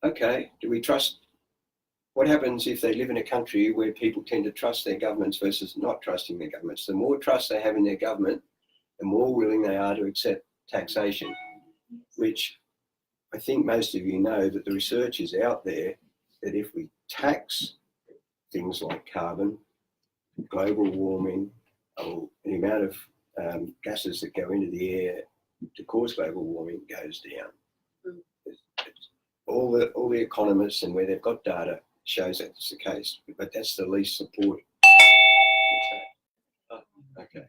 S1: okay, do we trust? What happens if they live in a country where people tend to trust their governments versus not trusting their governments? The more trust they have in their government, the more willing they are to accept taxation, which I think most of you know that the research is out there that if we tax things like carbon, global warming, or the amount of gases that go into the air to cause global warming goes down. All the economists and where they've got data shows that's the case, but that's the least support. Oh, okay.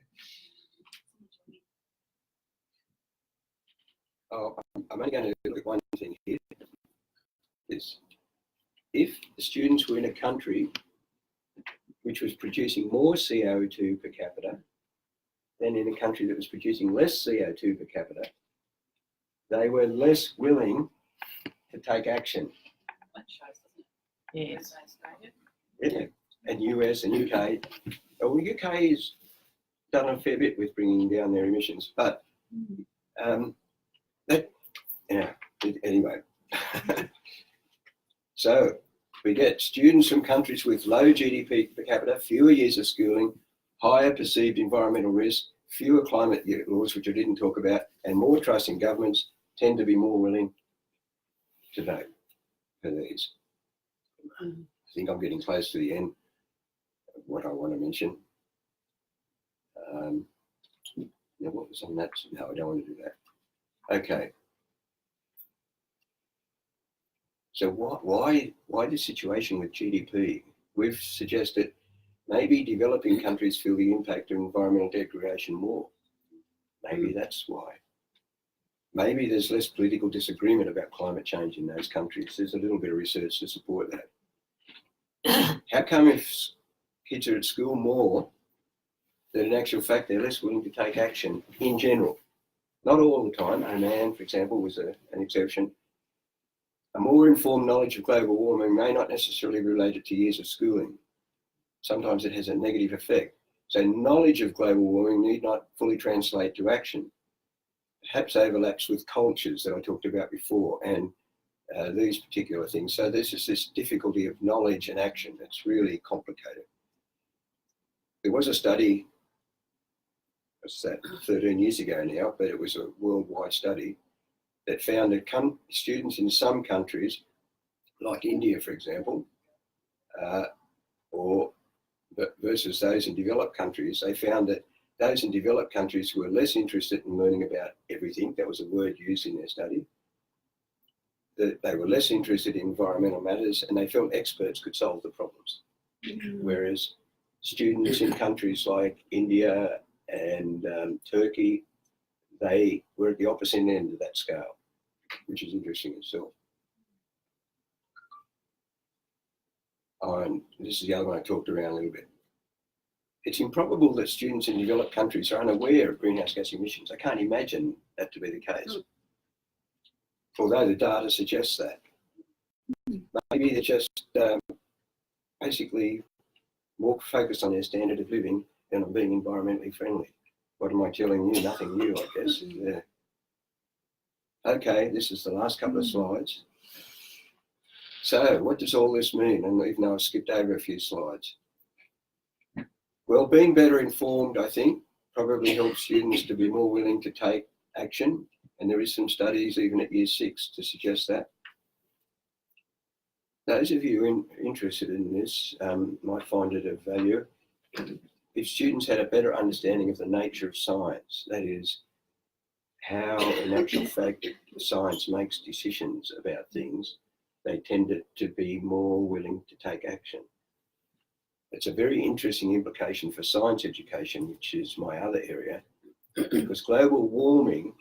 S1: Oh, I'm only going to look at one thing here. Is if the students were in a country which was producing more CO2 per capita than in a country that was producing less CO2 per capita, they were less willing to take action.
S6: That shows, doesn't it?
S5: Yes.
S1: Yeah. And US and UK. Well, the UK has done a fair bit with bringing down their emissions, but anyway. So we get students from countries with low GDP per capita, fewer years of schooling, higher perceived environmental risk, fewer climate laws, which I didn't talk about, and more trust in governments tend to be more willing to vote for these. I think I'm getting close to the end of what I want to mention. Now what was on that? No, I don't want to do that. Okay. So why the situation with GDP? We've suggested maybe developing countries feel the impact of environmental degradation more. Maybe that's why. Maybe there's less political disagreement about climate change in those countries. There's a little bit of research to support that. How come if kids are at school more, that in actual fact they're less willing to take action in general? Not all the time. Oman, for example, was an exception. A more informed knowledge of global warming may not necessarily be related to years of schooling. Sometimes it has a negative effect. So knowledge of global warming need not fully translate to action. Perhaps overlaps with cultures that I talked about before and these particular things. So there's just this difficulty of knowledge and action that's really complicated. There was a study, what's that, 13 years ago now, but it was a worldwide study that found that students in some countries, like India, for example, or versus those in developed countries, they found that those in developed countries were less interested in learning about everything. That was a word used in their study. That they were less interested in environmental matters, and they felt experts could solve the problems. Whereas students in countries like India and Turkey, they were at the opposite end of that scale, which is interesting itself. Oh, and this is the other one I talked around a little bit. It's improbable that students in developed countries are unaware of greenhouse gas emissions. I can't imagine that to be the case. Although the data suggests that. Maybe they're just basically more focused on their standard of living than on being environmentally friendly. What am I telling you? Nothing new, I guess. Yeah. Okay, this is the last couple of slides. So what does all this mean? And even though I've skipped over a few slides. Well, being better informed, I think, probably helps students to be more willing to take action. And there is some studies even at year 6 to suggest that. Those of you interested in this might find it of value. If students had a better understanding of the nature of science, that is, how in actual fact science makes decisions about things, they tended to be more willing to take action. It's a very interesting implication for science education, which is my other area, because global warming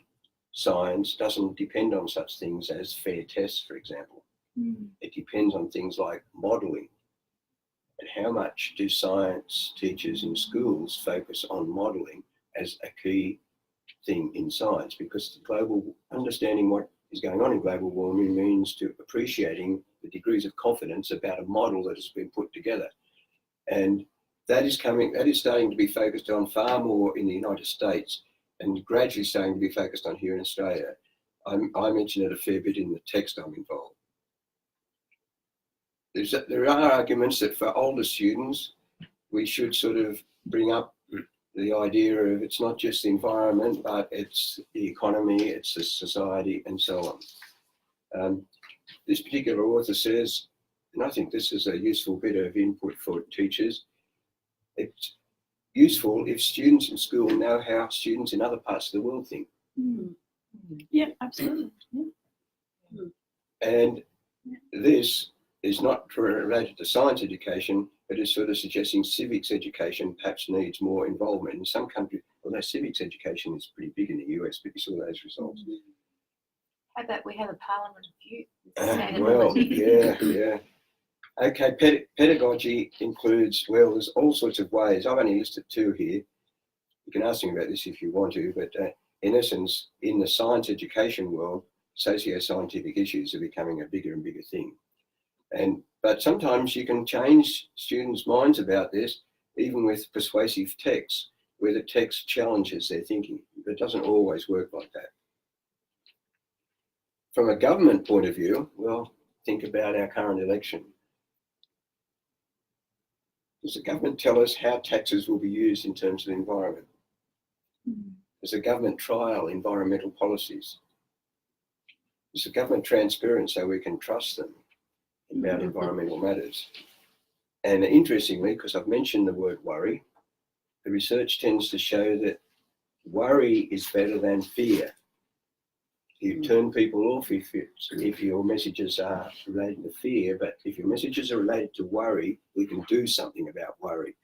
S1: science doesn't depend on such things as fair tests, for example. It depends on things like modelling. And how much do science teachers in schools focus on modelling as a key thing in science? Because global understanding what is going on in global warming means to appreciating the degrees of confidence about a model that has been put together. And that is starting to be focused on far more in the United States and gradually starting to be focused on here in Australia. I mention it a fair bit in the text I'm involved. There are arguments that for older students, we should sort of bring up the idea of it's not just the environment, but it's the economy, it's the society, and so on. This particular author says, and I think this is a useful bit of input for teachers, it's useful if students in school know how students in other parts of the world think.
S5: Yeah, absolutely. Yeah.
S1: And this is not related to science education, but is sort of suggesting civics education perhaps needs more involvement. In some countries, although civics education is pretty big in the US, but you saw those results.
S6: How about we have a parliament of youth?
S1: Well, yeah. Okay, pedagogy includes, well, there's all sorts of ways. I've only listed 2 here. You can ask me about this if you want to, but in essence, in the science education world, socio-scientific issues are becoming a bigger and bigger thing. But sometimes you can change students' minds about this, even with persuasive texts, where the text challenges their thinking. It doesn't always work like that. From a government point of view, well, think about our current election. Does the government tell us how taxes will be used in terms of the environment? Does the government trial environmental policies? Is the government transparent so we can trust them about environmental matters? And interestingly, because I've mentioned the word worry, the research tends to show that worry is better than fear. You turn people off if your messages are related to fear, but if your messages are related to worry, we can do something about worry.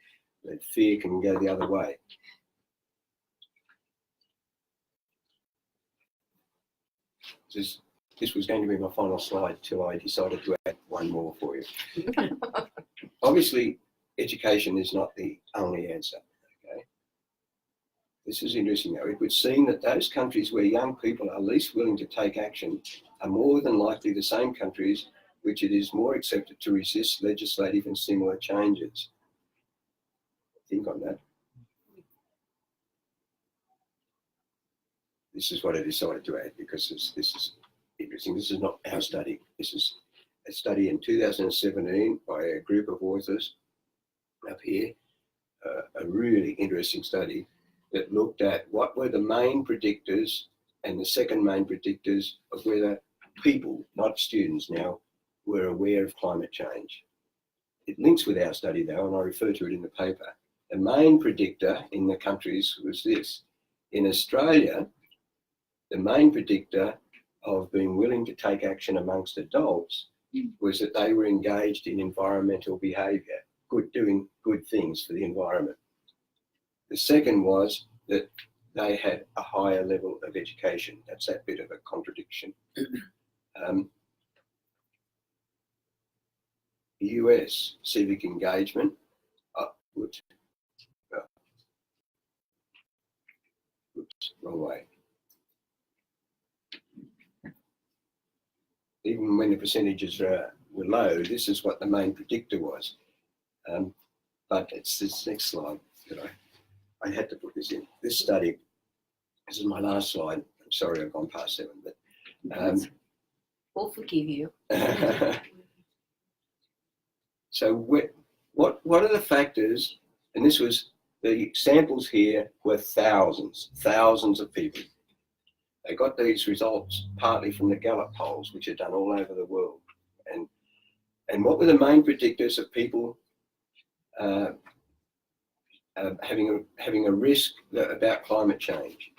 S1: That fear can go the other way. This was going to be my final slide till I decided to add one more for you. Obviously, education is not the only answer. Okay? This is interesting though. It would seem that those countries where young people are least willing to take action are more than likely the same countries which it is more accepted to resist legislative and similar changes. Think on that. This is what I decided to add because this is interesting. This is not our study. This is a study in 2017 by a group of authors up here, a really interesting study that looked at what were the main predictors and the second main predictors of whether people, not students now, were aware of climate change. It links with our study though, and I refer to it in the paper. The main predictor in the countries was this. In Australia, the main predictor of being willing to take action amongst adults was that they were engaged in environmental behaviour, doing good things for the environment. The second was that they had a higher level of education. That's that bit of a contradiction. US civic engagement, wrong way. Even when the percentages were low, this is what the main predictor was. but it's this next slide that I had to put this in. This study, this is my last slide. I'm sorry I've gone past 7, but
S7: We'll forgive you.
S1: so what are the factors? And this was, the samples here were thousands of people. They got these results partly from the Gallup polls, which are done all over the world. And what were the main predictors of people having a risk about climate change?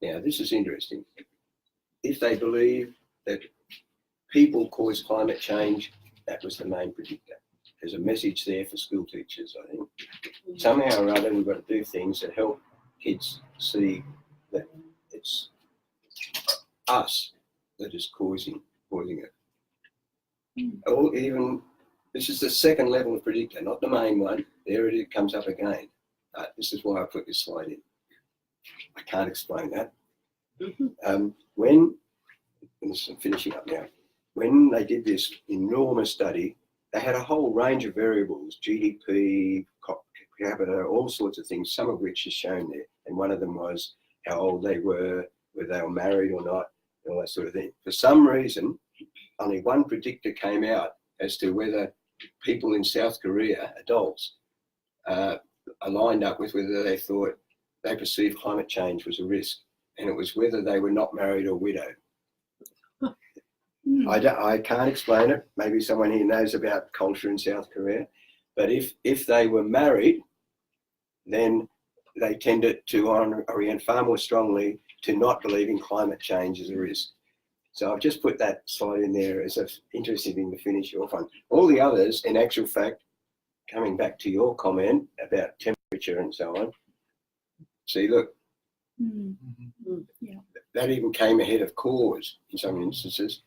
S1: Now, this is interesting. If they believe that people cause climate change, that was the main predictor. There's a message there for school teachers, I think. Somehow or other, we've got to do things that help kids see that it's us that is causing it. Or even, this is the second level of predictor, not the main one. There it comes up again. This is why I put this slide in. I can't explain that. And this is finishing up now. When they did this enormous study, they had a whole range of variables, GDP, per capita, all sorts of things, some of which is shown there. And one of them was how old they were, whether they were married or not, and all that sort of thing. For some reason, only one predictor came out as to whether people in South Korea, adults, aligned up with whether they thought they perceived climate change was a risk. And it was whether they were not married or widowed. I can't explain it. Maybe someone here knows about culture in South Korea. But if they were married, then they tended to orient far more strongly to not believing climate change as a risk. So I've just put that slide in there as an interesting thing to finish off on. All the others, in actual fact, coming back to your comment about temperature and so on, see, look, that even came ahead of cause in some instances.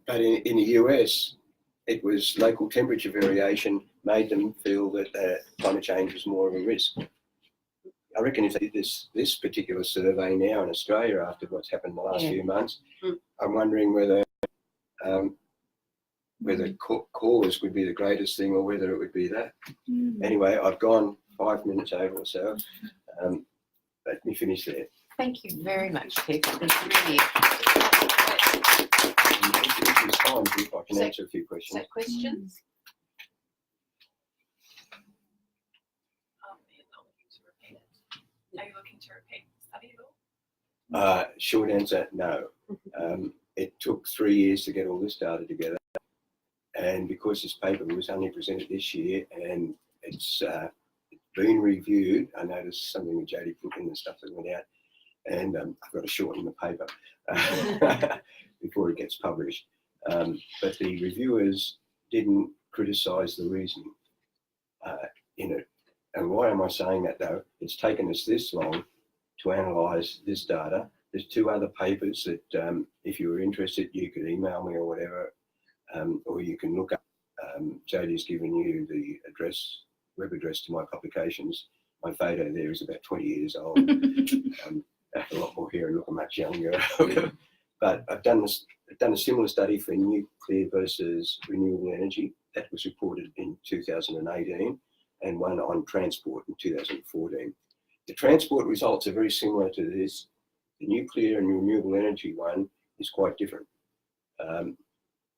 S1: But in the US, it was local temperature variation made them feel that climate change was more of a risk. I reckon if they did this particular survey now in Australia after what's happened in the last few months, I'm wondering whether cause would be the greatest thing or whether it would be that. Anyway, I've gone 5 minutes over or so. Let me finish there.
S7: Thank you very much, Pip. It's really
S1: If I can answer a few questions.
S7: so questions.
S4: Are you looking to repeat the study at all?
S1: Short answer, no. It took 3 years to get all this data together. And because this paper was only presented this year and it's been reviewed, I noticed something that Jodie put in the stuff that went out, and I've got to shorten the paper before it gets published. But the reviewers didn't criticise the reasoning in it. And why am I saying that though? It's taken us this long to analyse this data. There's 2 other papers that if you were interested, you could email me or whatever, or you can look up. Jodie's given you the web address to my publications. My photo there is about 20 years old. I have a lot more hair and look much younger. But I've done a similar study for nuclear versus renewable energy. That was reported in 2018, and one on transport in 2014. The transport results are very similar to this. The nuclear and renewable energy one is quite different.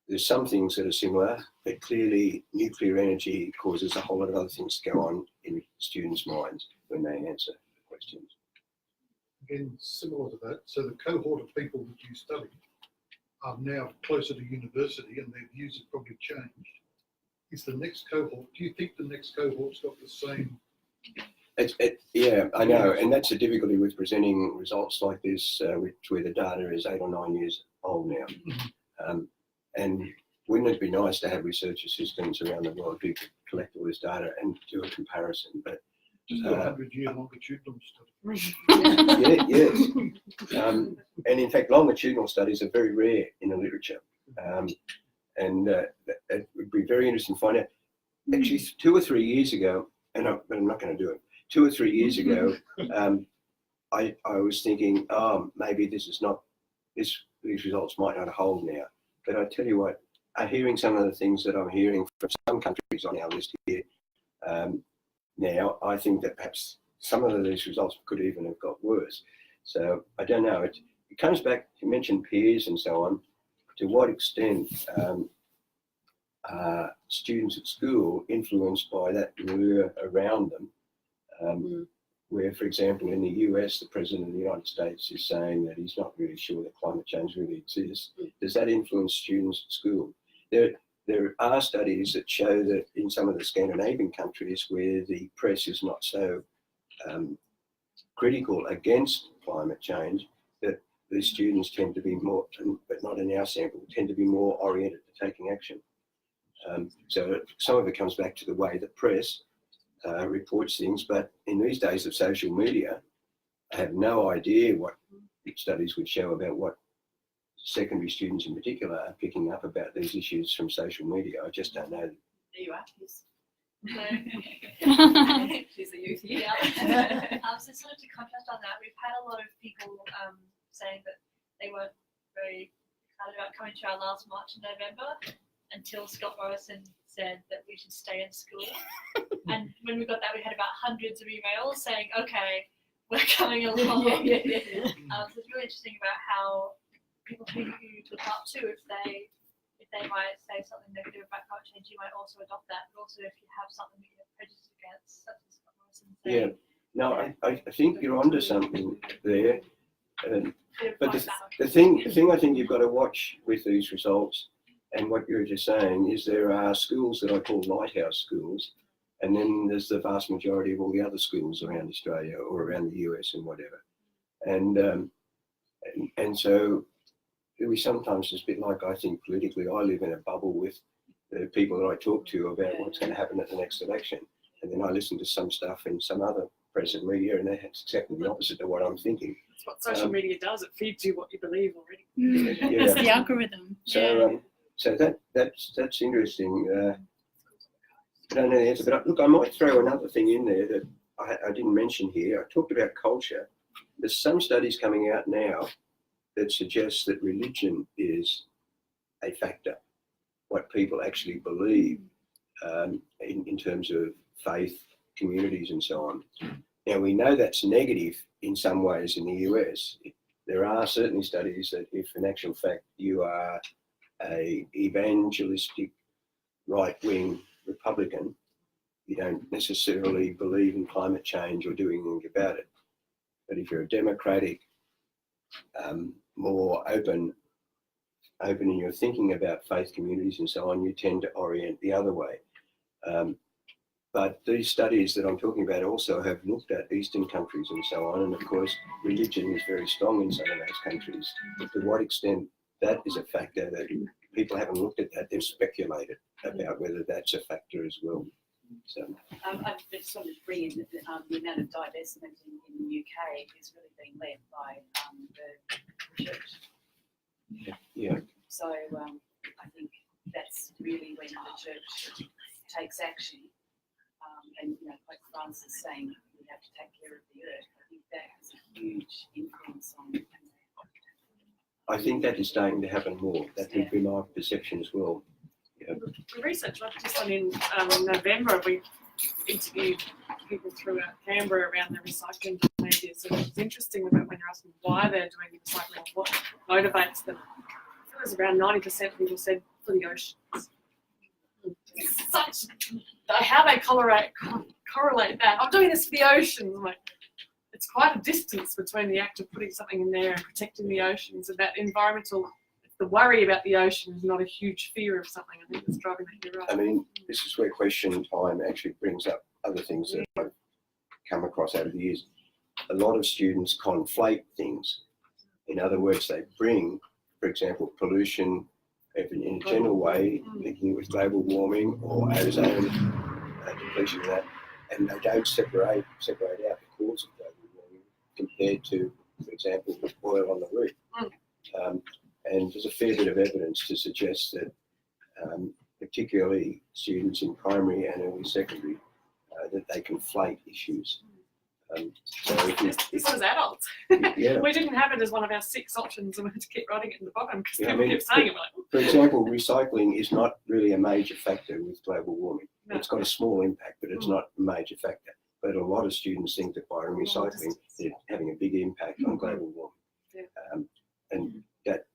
S1: There's some things that are similar, but clearly nuclear energy causes a whole lot of other things to go on in students' minds when they answer the questions.
S3: Again, similar to that, so the cohort of people that you studied are now closer to university and their views have probably changed. Is the next cohort, do you think the next cohort's got the same?
S1: Yeah, I know, and that's the difficulty with presenting results like this, where the data is 8 or 9 years old now. And wouldn't it be nice to have research assistants around the world who could collect all this data and do a comparison? But
S3: Just a 100-year longitudinal study.
S1: Yes. And in fact, longitudinal studies are very rare in the literature. And it would be very interesting to find out. Actually, 2 or 3 years ago, but I'm not going to do it. 2 or 3 years ago, I was thinking, maybe these results might not hold now. But I tell you what, are hearing some of the things that I'm hearing from some countries on our list here now, I think that perhaps some of these results could even have got worse. So I don't know. It comes back, you mentioned peers and so on. To what extent are students at school influenced by that milieu around them? Where, for example, in the US, the President of the United States is saying that he's not really sure that climate change really exists. Does that influence students at school? There are studies that show that in some of the Scandinavian countries where the press is not so critical against climate change, that the students tend to be more, but not in our sample, tend to be more oriented to taking action. So some of it comes back to the way the press reports things, but in these days of social media, I have no idea what studies would show about what secondary students in particular are picking up about these issues from social media. I just don't know.
S6: There you are. Yes.
S5: She's a youth here.
S8: So sort of to contrast on that, we've had a lot of people saying that they weren't very excited about coming to our last March in November until Scott Morrison said that we should stay in school. And when we got that, we had about hundreds of emails saying, okay, we're coming along. So it's really interesting about how people take you to part two if they might say something negative about climate change, you might also adopt that. But also if you have something that you're prejudiced against, such as Scott Morrison saying.
S1: No, I think you're onto something there. But the thing I think you've got to watch with these results, and what you're just saying, is there are schools that I call lighthouse schools, and then there's the vast majority of all the other schools around Australia or around the US and whatever. And so we sometimes, it's a bit like, I think politically, I live in a bubble with the people that I talk to about what's going to happen at the next election. And then I listen to some stuff in some other press and media, and that's exactly the opposite of what I'm thinking.
S5: That's what social media does. It feeds you what you believe already.
S1: Yeah.
S9: It's the algorithm.
S1: So that's interesting. I don't know the answer, but look, I might throw another thing in there that I didn't mention here. I talked about culture. There's some studies coming out now that suggest that religion is a factor, what people actually believe in terms of faith, communities and so on. Now, we know that's negative in some ways in the US. There are certainly studies that if in actual fact you are a evangelistic right-wing Republican, you don't necessarily believe in climate change or do anything about it. But if you're a Democratic, more open in your thinking about faith communities and so on, you tend to orient the other way. But these studies that I'm talking about also have looked at Eastern countries and so on, and of course religion is very strong in some of those countries. But to what extent that is a factor, that people haven't looked at that, they've speculated about whether that's a factor as well. So
S6: I just wanted to bring in the amount of divestment in the UK is really being led by the church.
S1: Yeah.
S6: So I think that's really when the church takes action. And like France is saying, we have to take care of the earth. I think that has a huge influence on.
S1: I think that is starting to happen more. That would be my perception as well. Yeah.
S5: The research I've just done in November, we interviewed people throughout Canberra around the recycling behaviours, and it's interesting about when you're asking why they're doing recycling, what motivates them. It was around 90% of people said for the oceans. How they correlate that. I'm doing this for the oceans. I'm like, it's quite a distance between the act of putting something in there and protecting the oceans, and that environmental, the worry about the ocean is not a huge fear of something. I think that's driving that. You're right.
S1: I mean, this is where question time actually brings up other things that I've come across over the years. A lot of students conflate things. In other words, they bring, for example, pollution in a general way, linking with global warming or ozone depletion of that, and they don't separate out the cause of global warming compared to, for example, oil on the roof. And there's a fair bit of evidence to suggest that particularly students in primary and early secondary, that they conflate issues. So if you,
S5: This was adults.
S1: yeah,
S5: We didn't have it as one of our 6 options, and we had to keep writing it in the bottom because
S1: Yeah, I
S5: people
S1: mean,
S5: kept saying it. We're like,
S1: for example, recycling is not really a major factor with global warming.
S5: No.
S1: It's got a small impact, but it's not a major factor. But a lot of students think that by recycling, they're having a big impact on global warming.
S5: Yeah.
S1: And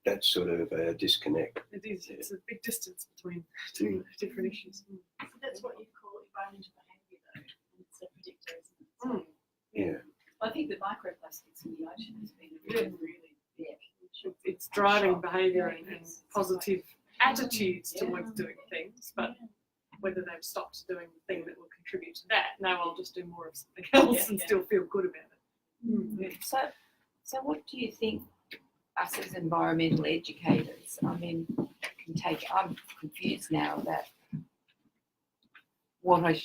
S1: that's sort of a disconnect.
S5: It is. It's a big distance between two different issues.
S4: So that's what you call environmental behaviour, though. And it's a predictor, isn't it?
S1: Yeah.
S6: I think the microplastics in the ocean has been a really, really big.
S5: It's driving behaviour and positive attitudes towards doing things, but whether they've stopped doing the thing that will contribute to that, no, I'll just do more of something else and still feel good about it.
S7: So what do you think us as environmental educators, I mean, can take? I'm confused now about what I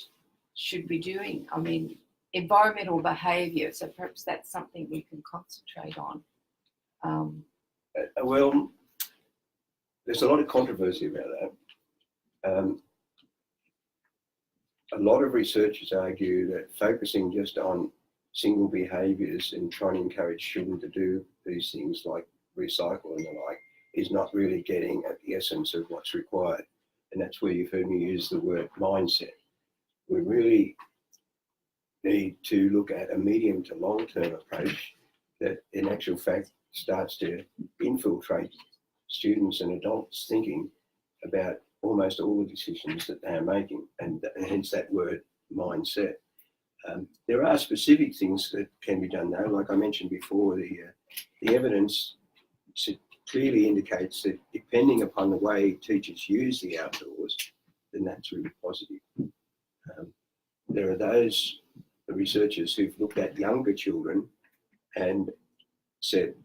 S7: should be doing. I mean, environmental behaviour, so perhaps that's something we can concentrate on.
S1: Well, there's a lot of controversy about that. A lot of researchers argue that focusing just on single behaviours and trying to encourage children to do these things like recycle and the like is not really getting at the essence of what's required. And that's where you've heard me use the word mindset. We really need to look at a medium to long-term approach that in actual fact starts to infiltrate students and adults thinking about almost all the decisions that they are making, and hence that word mindset. There are specific things that can be done though, like I mentioned before, the evidence clearly indicates that depending upon the way teachers use the outdoors, then that's really positive. There are those researchers who've looked at younger children and said,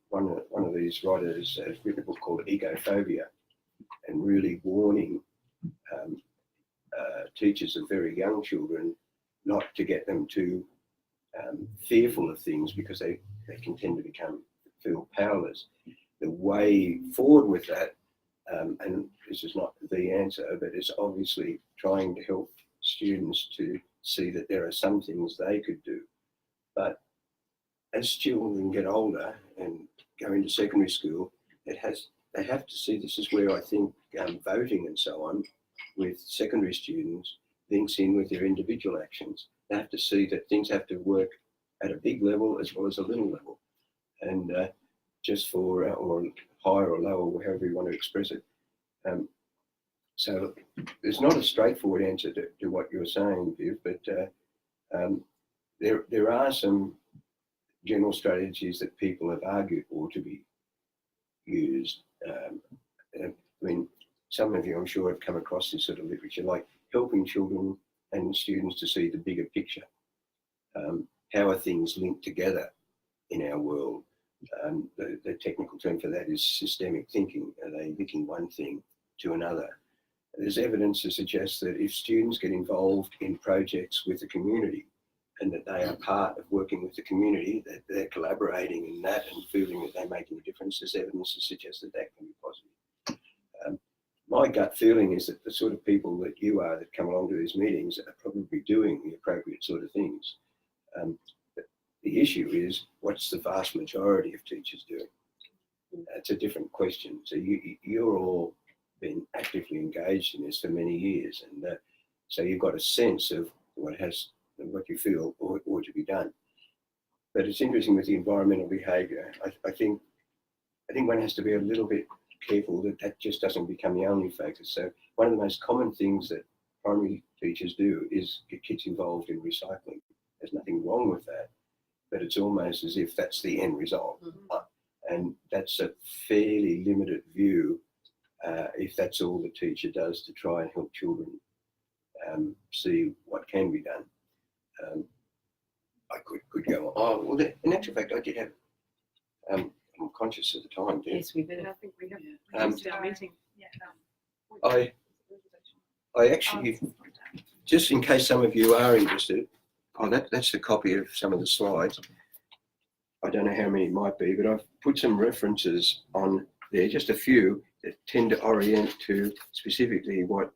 S1: one of these writers has written a book called Egophobia, and really warning teachers of very young children not to get them too fearful of things because they can tend to feel powerless. The way forward with that, and this is not the answer, but it's obviously trying to help students to see that there are some things they could do. But as children get older and go into secondary school, they have to see, this is where I think voting and so on with secondary students links in with their individual actions. They have to see that things have to work at a big level as well as a little level. And just for, or higher or lower, however you want to express it. So there's not a straightforward answer to what you're saying, Viv, but there are some general strategies that people have argued ought to be used. I mean, some of you, I'm sure, have come across this sort of literature, like helping children and students to see the bigger picture. How are things linked together in our world? The technical term for that is systemic thinking. Are they linking one thing to another? There's evidence to suggest that if students get involved in projects with the community and that they are part of working with the community, that they're collaborating in that and feeling that they're making a difference, there's evidence to suggest that that can be positive. My gut feeling is that the sort of people that you are that come along to these meetings are probably doing the appropriate sort of things. The issue is, what's the vast majority of teachers doing? It's a different question. So you're all been actively engaged in this for many years, and so you've got a sense of what you feel ought to be done. But it's interesting with the environmental behaviour. I think one has to be a little bit careful that just doesn't become the only focus. So one of the most common things that primary teachers do is get kids involved in recycling. There's nothing wrong with that, but it's almost as if that's the end result. And that's a fairly limited view if that's all the teacher does to try and help children see what can be done. I could go on. Oh, well, in actual fact, I did have, I'm conscious of the time, Deb.
S7: Yes, we better.
S5: I think we have our meeting.
S1: I actually, just in case some of you are interested, that's a copy of some of the slides. I don't know how many it might be, but I've put some references on there, just a few that tend to orient to specifically what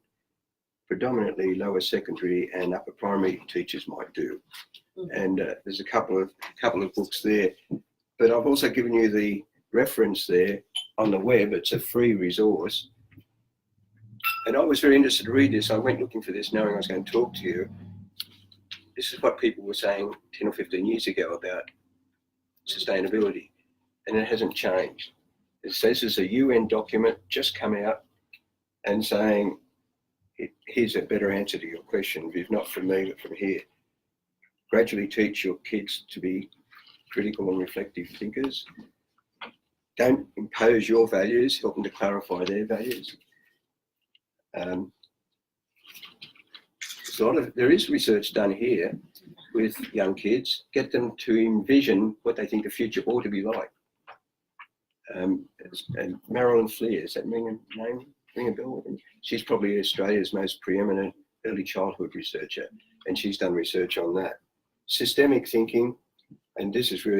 S1: predominantly lower secondary and upper primary teachers might do. and there's a couple of books there. But I've also given you the reference there on the web. It's a free resource. And I was very interested to read this. I went looking for this knowing I was going to talk to you. This is what people were saying 10 or 15 years ago about sustainability, and it hasn't changed. It says there's a UN document just come out and saying, here's a better answer to your question, if not from me, but from here. Gradually teach your kids to be critical and reflective thinkers. Don't impose your values, help them to clarify their values. There is research done here with young kids, get them to envision what they think the future ought to be like. And Marilyn Fleer, is that ring a bell? She's probably Australia's most preeminent early childhood researcher, and she's done research on that. Systemic thinking, and this is really